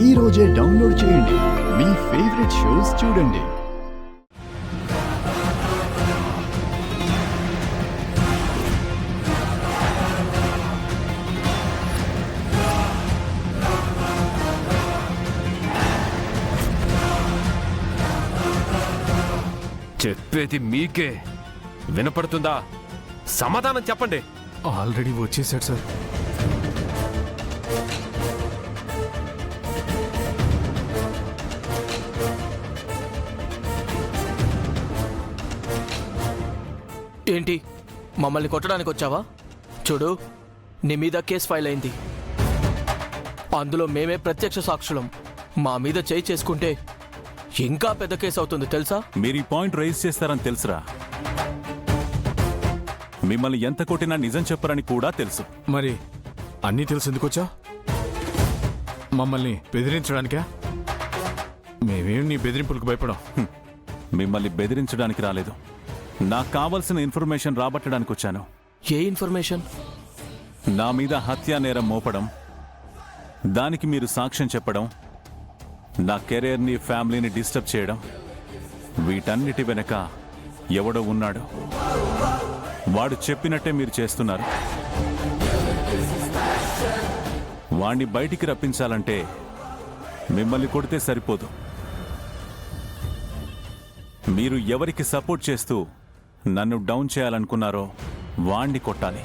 ఈ రోజే డౌన్లోడ్ చేయండి. మీ ఫేవరెట్ షోస్ చూడండి. చెప్పేది మీకే వినపడుతుందా? సమాధానం చెప్పండి. ఆల్రెడీ వచ్చేసాడు సార్. ఏంటి, మమ్మల్ని కొట్టడానికి వచ్చావా? చూడు, నీ మీద కేసు ఫైల్ అయింది. అందులో మేమే ప్రత్యక్ష సాక్షులం. మా మీద చేయి చేసుకుంటే ఇంకా పెద్ద కేసు అవుతుంది తెలుసా? మీరు ఈ పాయింట్ రైజ్ చేస్తారని తెలుసురా. మిమ్మల్ని ఎంత కొట్టినా నిజం చెప్పరని కూడా తెలుసు. మరి అన్నీ తెలిసి ఎందుకు వచ్చా? మమ్మల్ని బెదిరించడానికా? మేమేం నీ బెదిరింపులకు భయపడం. మిమ్మల్ని బెదిరించడానికి రాలేదు. నాకు కావలసిన ఇన్ఫర్మేషన్ రాబట్టడానికి వచ్చాను. ఏ ఇన్ఫర్మేషన్? నా మీద హత్యా నేరం మోపడం, దానికి మీరు సాక్ష్యం చెప్పడం, నా కెరీర్ని ఫ్యామిలీని డిస్టర్బ్ చేయడం, వీటన్నిటి వెనక ఎవడో ఉన్నాడు. వాడు చెప్పినట్టే మీరు చేస్తున్నారు. వాణ్ణి బయటికి రప్పించాలంటే మిమ్మల్ని కొడితే సరిపోదు. మీరు ఎవరికి సపోర్ట్ చేస్తూ నన్ను డౌన్ చేయాలనుకున్నారో వాణ్ణి కొట్టాలి.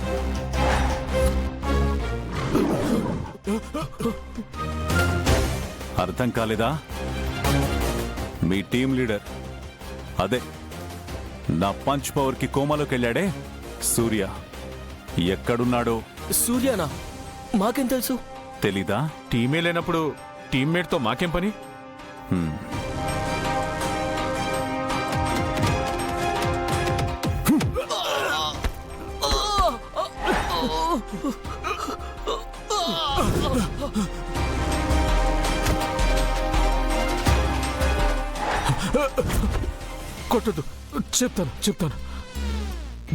అర్థం కాలేదా? మీ టీం లీడర్, అదే నా పంచ్ పవర్కి కోమాలోకి వెళ్ళాడే సూర్య, ఎక్కడున్నాడో. సూర్యనా? మాకేం తెలుసు? తెలీదా? టీమే లేనప్పుడు టీమ్మేట్తో మాకేం పని? కొట్టదు. చెప్తాను.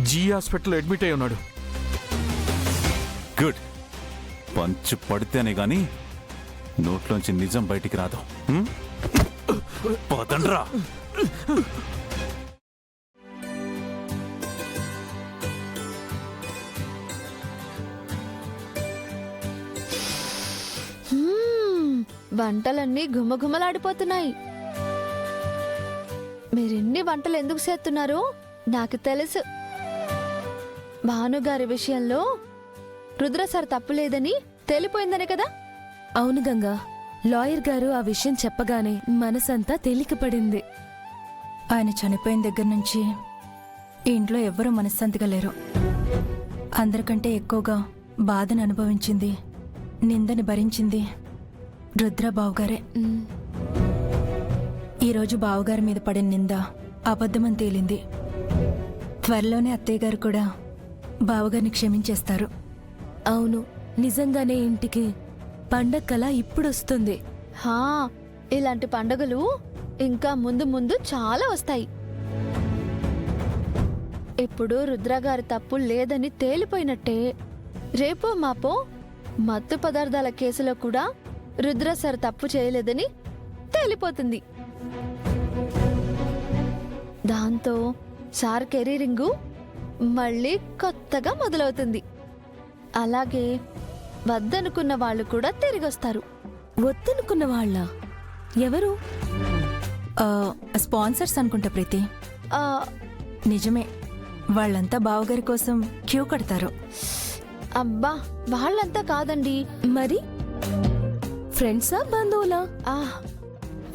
జీ హాస్పిటల్లో అడ్మిట్ అయి ఉన్నాడు. గుడ్. పంచ్ పడితేనే గాని నోట్లోంచి నిజం బయటికి రాదు. పదండ్రా. వంటలన్నీ గుమగుమలాడిపోతున్నాయి. మీరెన్ని వంటలు ఎందుకు చేస్తున్నారో నాకు తెలుసు. భానుగారి విషయంలో రుద్ర సార్ తప్పులేదని తేలిపోయిందనే కదా? అవును గంగా, లాయర్ గారు ఆ విషయం చెప్పగానే మనసంతా తేలికపడింది. ఆయన చనిపోయిన దగ్గర నుంచి ఈ ఇంట్లో ఎవ్వరూ మనశ్శాంతిగా లేరు. అందరికంటే ఎక్కువగా బాధను అనుభవించింది, నిందని భరించింది రుద్ర బావుగారే. ఈరోజు బావుగారి మీద పడిన నింద అబద్ధమని తేలింది. త్వరలోనే అత్తయ్య గారు కూడా బావుగారిని క్షమించేస్తారు. అవును, నిజంగానే ఇంటికి పండగ ఇప్పుడొస్తుంది. హా, ఇలాంటి పండుగలు ఇంకా ముందు ముందు చాలా వస్తాయి. ఇప్పుడు రుద్రగారి తప్పు లేదని తేలిపోయినట్టే రేపో మాపో మత్తు పదార్థాల కేసులో కూడా రుద్ర సార్ తప్పు చేయలేదని తేలిపోతుంది. దాంతో సార్ కెరీరింగు మళ్ళీ కొత్తగా మొదలవుతుంది. అలాగే వద్దనుకున్న వాళ్ళు కూడా తిరిగొస్తారు. వద్దనుకున్న వాళ్ళ? ఎవరు? స్పాన్సర్స్ అనుకుంటా ప్రీతి. ఆ, నిజమే, వాళ్ళంతా బావగారి కోసం క్యూ కడతారు. అబ్బా, వాళ్ళంతా కాదండి. మరి ఫ్రెండ్సా, బంధువులా?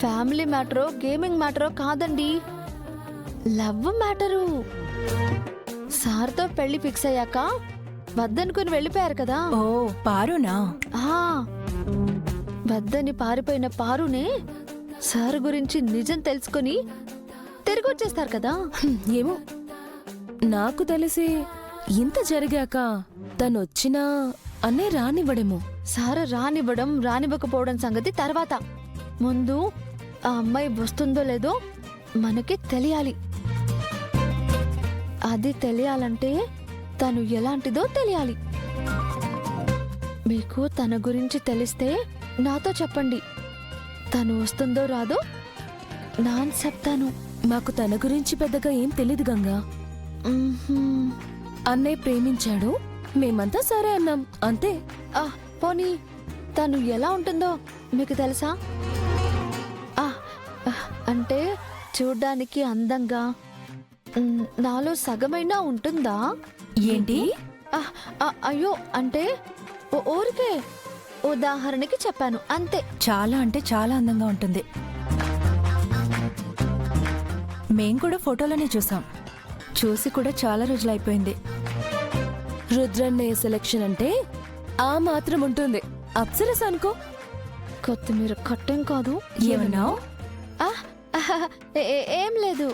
ఫ్యామిలీ మ్యాటరో గేమింగ్ మ్యాటరో కాదండి, లవ్ మ్యాటరు. సార్తో పెళ్లి ఫిక్స్ అయ్యాక వద్దనుకుని వెళ్ళిపోయారు కదా. ఓ, పారునా? వద్దని పారిపోయిన పారునే సార్ గురించి నిజం తెలుసుకుని తిరిగి వచ్చేస్తారు కదా. ఏమో, నాకు తెలిసి ఇంత జరిగాక తనొచ్చినా అన్నే రానివ్వడేమో. సార్ రానివ్వడం రానివ్వకపోవడం సంగతి తర్వాత. ముందు ఆ అమ్మాయి వస్తుందో లేదో మనకి తెలియాలి. అది తెలియాలంటే తను ఎలాంటిదో తెలియాలి. మీకు తన గురించి తెలిస్తే నాతో చెప్పండి, తను వస్తుందో రాదో నాన్న చెప్తాను. మాకు తన గురించి పెద్దగా ఏం తెలీదు గంగా. మ్మ్హ్మ్. అన్నయ్య ప్రేమించాడు, మేమంతా సరే అన్నాం అంతే. పోనీ తను ఎలా ఉంటుందో మీకు తెలుసా? అంటే చూడ్డానికి అందంగా, నాలో సగమైనా ఉంటుందా? ఏంటి? అయ్యో అంటే ఊరికే ఉదాహరణకి చెప్పాను అంతే. చాలా అంటే చాలా అందంగా ఉంటుంది. మేం కూడా ఫోటోలోనే చూసాం. చూసి కూడా చాలా రోజులైపోయింది. రుద్రన్నయ్య సెలక్షన్ అంటే ఆ మాత్రం ఉంటుంది. అప్సరస్ అనుకో. కొత్తిమీర కట్టం కాదు. ఏమన్నావు? ఏం లేదు.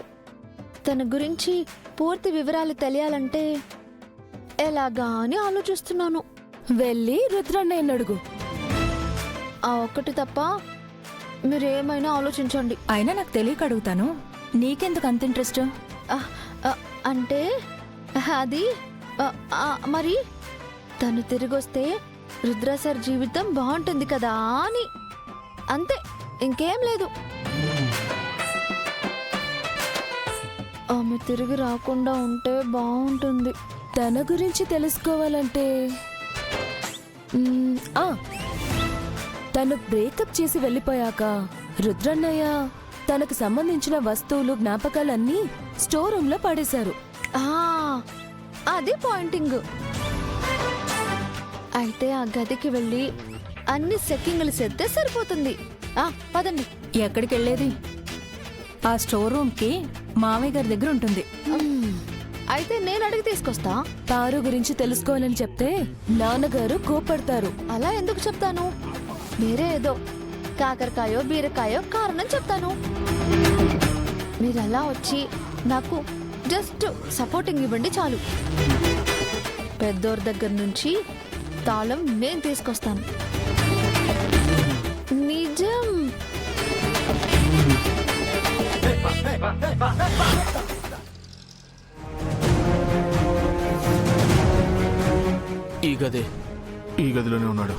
తన గురించి పూర్తి వివరాలు తెలియాలంటే ఎలాగా అని ఆలోచిస్తున్నాను. వెళ్ళి రుద్రన్నయ్యని అడుగు. ఆ ఒక్కటి తప్ప మీరేమైనా ఆలోచించండి. అయినా నాకు తెలియక అడుగుతాను, నీకెందుకు అంత ఇంట్రెస్ట్? అంటే అది మరి తను తిరిగొస్తే రుద్ర సార్ జీవితం బాగుంటుంది కదా అని. అంతే, ఇంకేం లేదు. ఆమె తిరిగి రాకుండా ఉంటే బాగుంటుంది. తన గురించి తెలుసుకోవాలంటే తను బ్రేకప్ చేసి వెళ్ళిపోయాక రుద్రన్నయ్య తనకు సంబంధించిన వస్తువులు జ్ఞాపకాలన్నీ స్టోర్ రూమ్ లో పడేశారు. అది పాయింటింగ్. అయితే ఆ గదికి వెళ్ళి అన్ని సెట్టింగులు సెత్తే సరిపోతుంది. పదండి. ఎక్కడికి వెళ్ళేది? ఆ స్టోర్ రూమ్ కి మామయ్య గారి దగ్గర ఉంటుంది. అయితే నేను అడిగి తీసుకొస్తా. పారు గురించి తెలుసుకోవాలని చెప్తే నాన్నగారు కోపడతారు. అలా ఎందుకు చెప్తాను? వేరే ఏదో కాకరకాయో బీరకాయో కారణం చెప్తాను. మీరు అలా వచ్చి నాకు జస్ట్ సపోర్టింగ్ ఇవ్వండి చాలు. పెద్దోర్ దగ్గర నుంచి తాళం నేను తీసుకొస్తాను. నిజం. ఈ గదే. ఈ గదిలోనే ఉన్నాడు.